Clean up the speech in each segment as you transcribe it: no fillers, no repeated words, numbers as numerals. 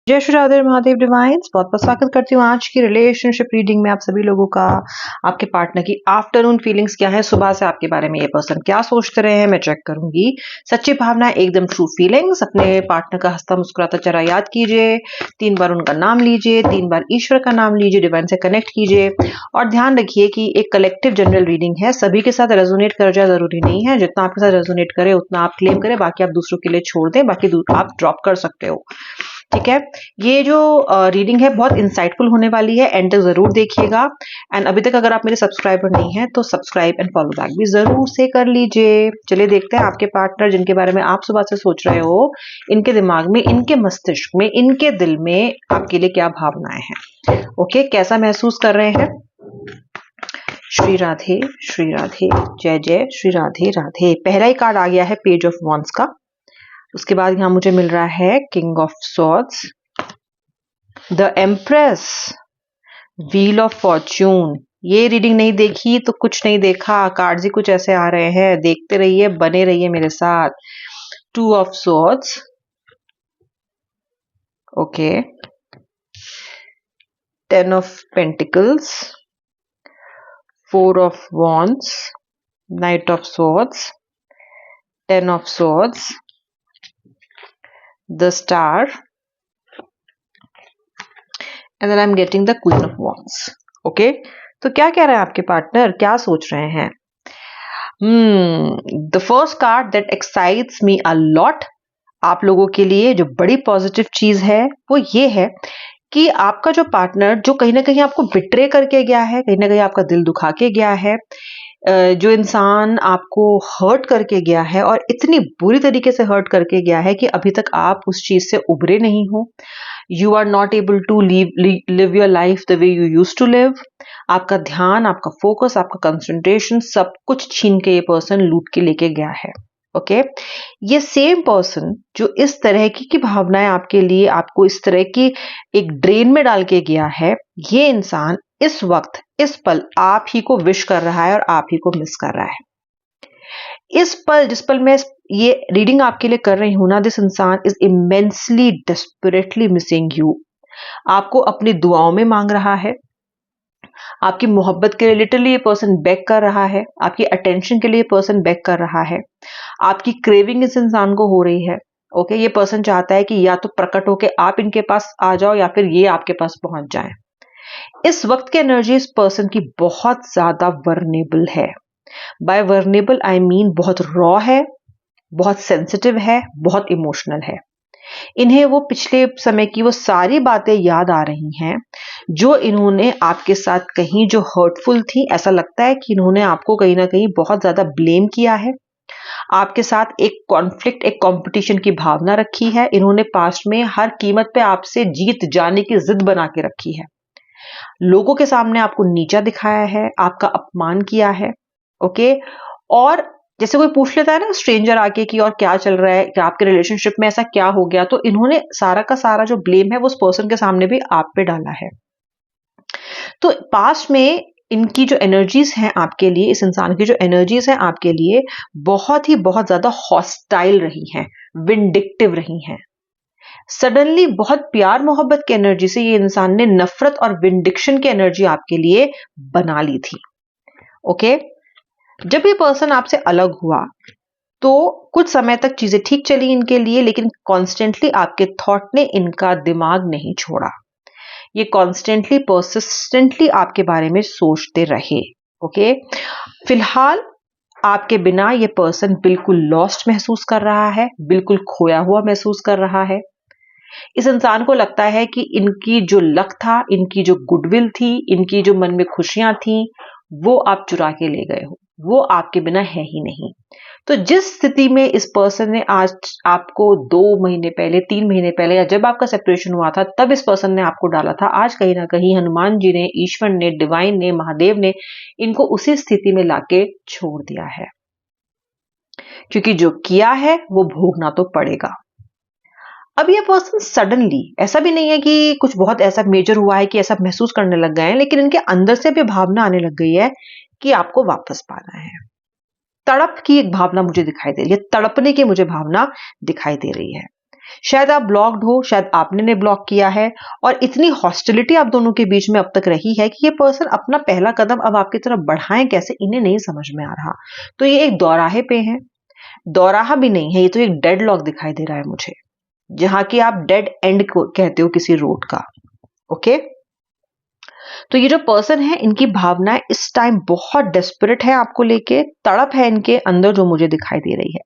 जय श्री राधे महादेव डिवाइन्स, बहुत बहुत स्वागत करती हूँ आज की रिलेशनशिप रीडिंग में आप सभी लोगों का। आपके पार्टनर की आफ्टरनून फीलिंग्स क्या है, सुबह से आपके बारे में ये पर्सन क्या सोचते रहे हैं, मैं चेक करूंगी। सच्ची भावना, एकदम ट्रू फीलिंग्स। अपने पार्टनर का हंसता मुस्कुराता चेहरा याद कीजिए, 3 बार उनका नाम लीजिए, 3 बार ईश्वर का नाम लीजिए, डिवाइन से कनेक्ट कीजिए और ध्यान रखिए कि एक कलेक्टिव जनरल रीडिंग है, सभी के साथ रेजोनेट कर जाए जरूरी नहीं है। जितना आपके साथ रेजोनेट करे उतना आप क्लेम करें, बाकी आप दूसरों के लिए छोड़ दें, बाकी आप ड्रॉप कर सकते हो। ठीक है, ये जो रीडिंग है बहुत इंसाइटफुल होने वाली है, एंड तक जरूर देखिएगा। एंड अभी तक अगर आप मेरे सब्सक्राइबर नहीं हैं तो सब्सक्राइब एंड फॉलो बैक भी जरूर से कर लीजिए। चलिए देखते हैं आपके पार्टनर जिनके बारे में आप सुबह से सोच रहे हो, इनके दिमाग में, इनके मस्तिष्क में, इनके दिल में आपके लिए क्या भावनाएं हैं। ओके, कैसा महसूस कर रहे हैं। श्री राधे जय जय श्री राधे राधे। पहला ही कार्ड आ गया है पेज ऑफ वॉन्ड्स का। उसके बाद यहां मुझे मिल रहा है king of swords, the empress, wheel of Fortune. ये रीडिंग नहीं देखी तो कुछ नहीं देखा, कार्ड्स ही कुछ ऐसे आ रहे हैं, देखते रहिए, बने रहिए मेरे साथ। 2 of swords, okay, 10 of pentacles, 4 of wands, night of swords, 10 of swords, the star, and then I'm getting the Queen of Wands. Okay, तो क्या कह रहे हैं आपके पार्टनर, क्या सोच रहे हैं। The first card that excites me a lot, आप लोगों के लिए जो बड़ी पॉजिटिव चीज है वो ये है कि आपका जो पार्टनर जो कहीं ना कहीं आपको बिट्रे करके गया है, कहीं ना कहीं आपका दिल दुखा के गया है, जो इंसान आपको हर्ट करके गया है और इतनी बुरी तरीके से हर्ट करके गया है कि अभी तक आप उस चीज से उभरे नहीं हो। You are not able to live your life the way you use to live. आपका ध्यान, आपका फोकस, आपका कंसंट्रेशन सब कुछ छीन के ये पर्सन लूट के लेके गया है। ओके, ये सेम पर्सन जो इस तरह की भावनाएं आपके लिए, आपको इस तरह की एक ड्रेन में डाल के गया है, ये इंसान इस वक्त, इस पल आप ही को विश कर रहा है और आप ही को मिस कर रहा है। इस पल, जिस पल मैं ये रीडिंग आपके लिए कर रही हूं ना, दिस इंसान is immensely desperately missing you. आपको अपनी दुआओं में मांग रहा है, आपकी मोहब्बत के लिए लिटरली ये पर्सन बेग कर रहा है, आपकी अटेंशन के लिए ये पर्सन बेग कर रहा है, आपकी क्रेविंग इस इंसान को हो रही है। ओके, ये पर्सन चाहता है कि या तो प्रकट होके आप इनके पास आ जाओ या फिर ये आपके पास पहुंच जाए। इस वक्त की एनर्जी इस पर्सन की बहुत ज्यादा वर्नेबल है। बाय वर्नेबल आई मीन बहुत रॉ है, बहुत सेंसिटिव है, बहुत इमोशनल है। इन्हें वो पिछले समय की वो सारी बातें याद आ रही हैं जो इन्होंने आपके साथ कहीं, जो हर्टफुल थी। ऐसा लगता है कि इन्होंने आपको कहीं ना कहीं बहुत ज्यादा ब्लेम किया है, आपके साथ एक कॉन्फ्लिक्ट, एक कंपटीशन की भावना रखी है। इन्होंने पास्ट में हर कीमत पे आपसे जीत जाने की जिद बना के रखी है, लोगों के सामने आपको नीचा दिखाया है, आपका अपमान किया है। ओके, और जैसे कोई पूछ लेता है ना स्ट्रेंजर आके कि और क्या चल रहा है, कि आपके रिलेशनशिप में ऐसा क्या हो गया, तो इन्होंने सारा का सारा जो ब्लेम है वो उस पर्सन के सामने भी आप पे डाला है। तो पास्ट में इनकी जो एनर्जीज हैं आपके लिए, इस इंसान की जो एनर्जीज हैं आपके लिए बहुत ज्यादा हॉस्टाइल रही हैं, विंडिक्टिव रही हैं। सडनली बहुत प्यार मोहब्बत की एनर्जी से ये इंसान ने नफरत और विंडिक्शन की एनर्जी आपके लिए बना ली थी। ओके, जब ये पर्सन आपसे अलग हुआ तो कुछ समय तक चीजें ठीक चली इनके लिए, लेकिन कॉन्स्टेंटली आपके थॉट ने इनका दिमाग नहीं छोड़ा। ये कॉन्स्टेंटली, परसिस्टेंटली आपके बारे में सोचते रहे। ओके, फिलहाल आपके बिना ये पर्सन बिल्कुल लॉस्ट महसूस कर रहा है, बिल्कुल खोया हुआ महसूस कर रहा है। इस इंसान को लगता है कि इनकी जो लक था, इनकी जो गुडविल थी, इनकी जो मन में खुशियां थी, वो आप चुरा के ले गए हो, वो आपके बिना है ही नहीं। तो जिस स्थिति में इस पर्सन ने आज आपको 2 महीने पहले, 3 महीने पहले, या जब आपका सेपरेशन हुआ था तब इस पर्सन ने आपको डाला था, आज कहीं ना कहीं हनुमान जी ने, ईश्वर ने, डिवाइन ने, महादेव ने इनको उसी स्थिति में लाके छोड़ दिया है, क्योंकि जो किया है वो भोगना तो पड़ेगा। अब ये पर्सन सडनली, ऐसा भी नहीं है कि कुछ बहुत ऐसा मेजर हुआ है कि ऐसा महसूस करने लग गए हैं, लेकिन इनके अंदर से भी भावना आने लग गई है कि आपको वापस पाना है। तड़प की एक भावना मुझे दिखाई दे रही है, तड़पने की मुझे भावना दिखाई दे रही है। शायद आप ब्लॉक्ड हो, शायद आपने ने ब्लॉक किया है, और इतनी हॉस्टिलिटी आप दोनों के बीच में अब तक रही है कि ये पर्सन अपना पहला कदम अब आपकी तरफ बढ़ाएं कैसे, इन्हें नहीं समझ में आ रहा। तो ये एक दौराहे पे है, दौराहा भी नहीं है, ये तो एक डेडलॉक दिखाई दे रहा है मुझे, जहां की आप डेड एंड को कहते हो किसी रोड का। ओके, तो ये जो पर्सन है, इनकी भावनाएं इस टाइम बहुत डेस्परेट है आपको लेके, तड़प है इनके अंदर जो मुझे दिखाई दे रही है।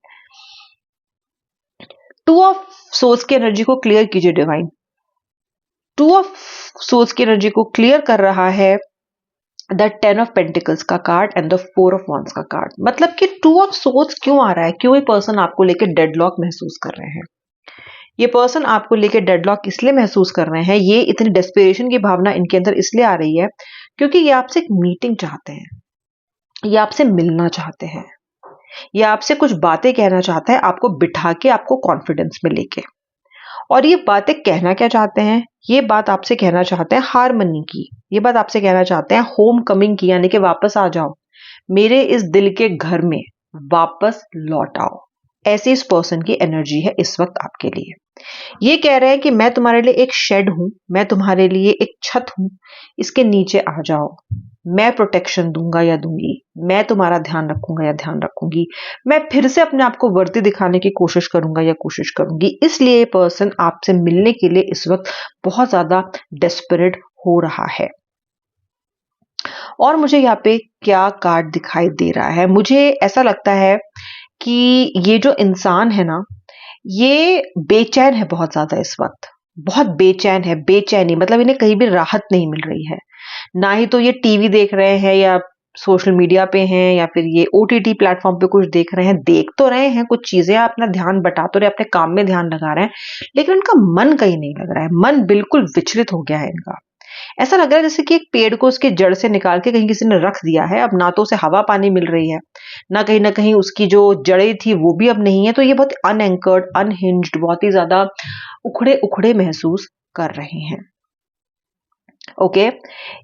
टू ऑफ सोर्स की एनर्जी को क्लियर कीजिए डिवाइन। टू ऑफ सोर्स की एनर्जी को क्लियर कर रहा है द 10 ऑफ पेंटिकल्स का card and the 4 of wands का कार्ड। मतलब कि टू ऑफ सोर्स क्यों आ रहा है, क्यों ये पर्सन आपको लेके डेडलॉक महसूस कर रहे हैं। ये पर्सन आपको लेके डेडलॉक इसलिए महसूस कर रहे हैं, ये इतनी डेस्परेशन की भावना इनके अंदर इसलिए आ रही है क्योंकि ये आपसे एक मीटिंग चाहते हैं, ये आपसे मिलना चाहते हैं, ये आपसे कुछ बातें कहना चाहता है, आपको बिठा के, आपको कॉन्फिडेंस में लेके। और ये बातें कहना क्या चाहते हैं, ये बात आपसे कहना चाहते हैं हारमनी की, ये बात आपसे कहना चाहते हैं होम कमिंग की, यानी कि वापस आ जाओ मेरे इस दिल के घर में, वापस लौट आओ। ऐसी इस पर्सन की एनर्जी है इस वक्त आपके लिए। ये कह रहे हैं कि मैं तुम्हारे लिए एक शेड हूं, मैं तुम्हारे लिए एक छत हूं, इसके नीचे आ जाओ, मैं प्रोटेक्शन दूंगा या दूंगी, मैं तुम्हारा ध्यान रखूंगा या ध्यान रखूंगी, मैं फिर से अपने आप को वर्दी दिखाने की कोशिश करूंगा या कोशिश करूंगी। इसलिए ये पर्सन आपसे मिलने के लिए इस वक्त बहुत ज्यादा डेस्परेट हो रहा है। और मुझे यहाँ पे क्या कार्ड दिखाई दे रहा है, मुझे ऐसा लगता है कि ये जो इंसान है ना, ये बेचैन है बहुत ज्यादा इस वक्त, बहुत बेचैन है। बेचैनी मतलब इन्हें कहीं भी राहत नहीं मिल रही है, ना ही तो ये टीवी देख रहे हैं या सोशल मीडिया पे हैं या फिर ये ओटीटी प्लेटफॉर्म पे कुछ देख रहे हैं, देख तो रहे हैं कुछ चीजें, अपना ध्यान बटा तो रहे, अपने काम में ध्यान लगा रहे हैं, लेकिन उनका मन कहीं नहीं लग रहा है, मन बिल्कुल विचलित हो गया है इनका। ऐसा लग रहा है जैसे कि एक पेड़ को उसके जड़ से निकाल के कहीं किसी ने रख दिया है, अब ना तो उसे हवा पानी मिल रही है, ना कहीं उसकी जो जड़ें थी वो भी अब नहीं है। तो ये बहुत अनएंकर्ड, अनहिंज्ड, बहुत ही ज्यादा उखड़े उखड़े महसूस कर रहे हैं। ओके,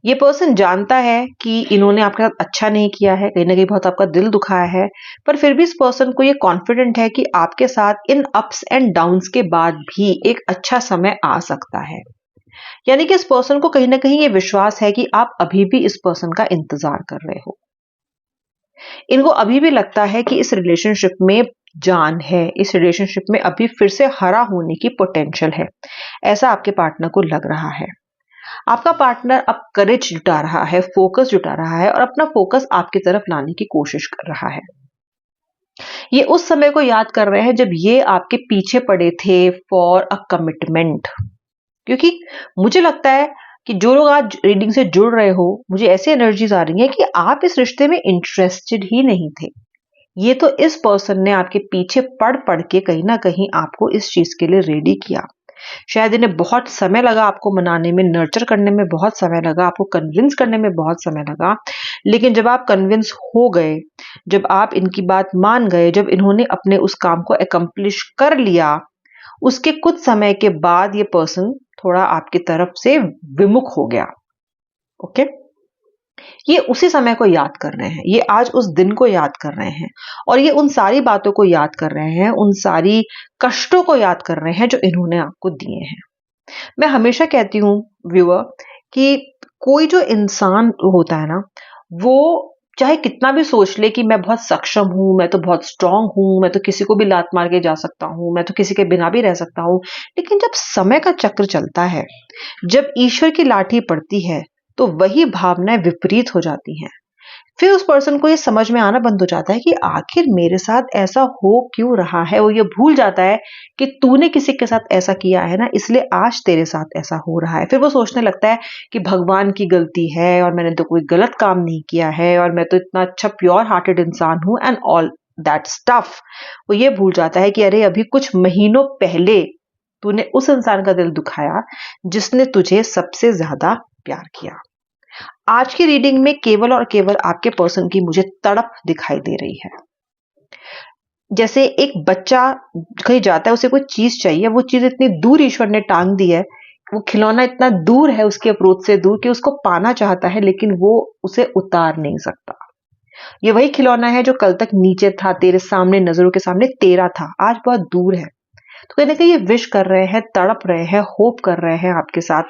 ये पर्सन जानता है कि इन्होंने आपके साथ अच्छा नहीं किया है, कहीं ना कहीं बहुत आपका दिल दुखाया है, पर फिर भी इस पर्सन को ये कॉन्फिडेंट है कि आपके साथ इन अप्स एंड डाउन्स के बाद भी एक अच्छा समय आ सकता है। यानी कि इस पर्सन को कहीं ना कहीं ये विश्वास है कि आप अभी भी इस पर्सन का इंतजार कर रहे हो। इनको अभी भी लगता है कि इस रिलेशनशिप में जान है, इस रिलेशनशिप में अभी फिर से हरा होने की पोटेंशियल है, ऐसा आपके पार्टनर को लग रहा है। आपका पार्टनर अब करेज जुटा रहा है, फोकस जुटा रहा है और अपना फोकस आपकी तरफ लाने की कोशिश कर रहा है। ये उस समय को याद कर रहे हैं जब ये आपके पीछे पड़े थे फॉर अ कमिटमेंट। क्योंकि मुझे लगता है कि जो लोग आज रीडिंग से जुड़ रहे हो, मुझे ऐसी एनर्जीज आ रही है कि आप इस रिश्ते में इंटरेस्टेड ही नहीं थे। ये तो इस पर्सन ने आपके पीछे पड़ पड़ के कहीं ना कहीं आपको इस चीज के लिए रेडी किया। शायद इन्हें बहुत समय लगा आपको मनाने में, नर्चर करने में बहुत समय लगा, आपको कन्विंस करने में बहुत समय लगा, लेकिन जब आप कन्विंस हो गए, जब आप इनकी बात मान गए, जब इन्होंने अपने उस काम को एकम्प्लिश कर लिया, उसके कुछ समय के बाद ये पर्सन थोड़ा आपकी तरफ से विमुख हो गया। ओके, ये उसी समय को याद कर रहे हैं, ये आज उस दिन को याद कर रहे हैं और ये उन सारी बातों को याद कर रहे हैं, उन सारी कष्टों को याद कर रहे हैं जो इन्होंने आपको दिए हैं। मैं हमेशा कहती हूँ व्यूअर कि कोई जो इंसान होता है ना, वो चाहे कितना भी सोच ले कि मैं बहुत सक्षम हूं, मैं तो बहुत स्ट्रांग हूं, मैं तो किसी को भी लात मार के जा सकता हूं, मैं तो किसी के बिना भी रह सकता हूं, लेकिन जब समय का चक्र चलता है, जब ईश्वर की लाठी पड़ती है, तो वही भावनाएं विपरीत हो जाती हैं। फिर उस पर्सन को ये समझ में आना बंद हो जाता है कि आखिर मेरे साथ ऐसा हो क्यों रहा है। वो ये भूल जाता है कि तूने किसी के साथ ऐसा किया है ना, इसलिए आज तेरे साथ ऐसा हो रहा है। फिर वो सोचने लगता है कि भगवान की गलती है और मैंने तो कोई गलत काम नहीं किया है और मैं तो इतना अच्छा प्योर हार्टेड इंसान हूं एंड ऑल दैट स्टफ। वो ये भूल जाता है कि अरे अभी कुछ महीनों पहले तूने उस इंसान का दिल दुखाया जिसने तुझे सबसे ज्यादा प्यार किया। आज की रीडिंग में केवल और केवल आपके पर्सन की मुझे तड़प दिखाई दे रही है। जैसे एक बच्चा कहीं जाता है, उसे कोई चीज चाहिए, वो चीज इतनी दूर ईश्वर ने टांग दी है, वो खिलौना इतना दूर है उसके अप्रोच से दूर कि उसको पाना चाहता है लेकिन वो उसे उतार नहीं सकता। ये वही खिलौना है जो कल तक नीचे था, तेरे सामने, नजरों के सामने तेरा था, आज बहुत दूर है। तो कहीं ना कहीं ये विश कर रहे हैं, तड़प रहे हैं, होप कर रहे हैं आपके साथ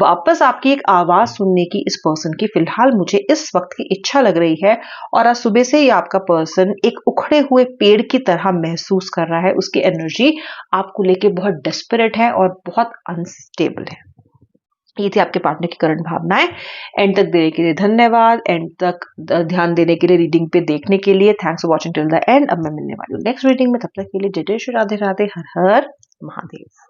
वापस आपकी एक आवाज सुनने की इस पर्सन की फिलहाल मुझे इस वक्त की इच्छा लग रही है। और आज सुबह से ही आपका पर्सन एक उखड़े हुए पेड़ की तरह महसूस कर रहा है। उसकी एनर्जी आपको लेके बहुत डेस्परेट है और बहुत अनस्टेबल है। ये थी आपके पार्टनर की करंट भावनाएं। एंड तक देने के लिए धन्यवाद। एंड तक ध्यान देने के लिए, रीडिंग पे देखने के लिए thanks for watching till the end. अब मैं मिलने वाली हूँ नेक्स्ट रीडिंग में, तब तक के लिए जय जय श्री राधे राधे, हर हर महादेव।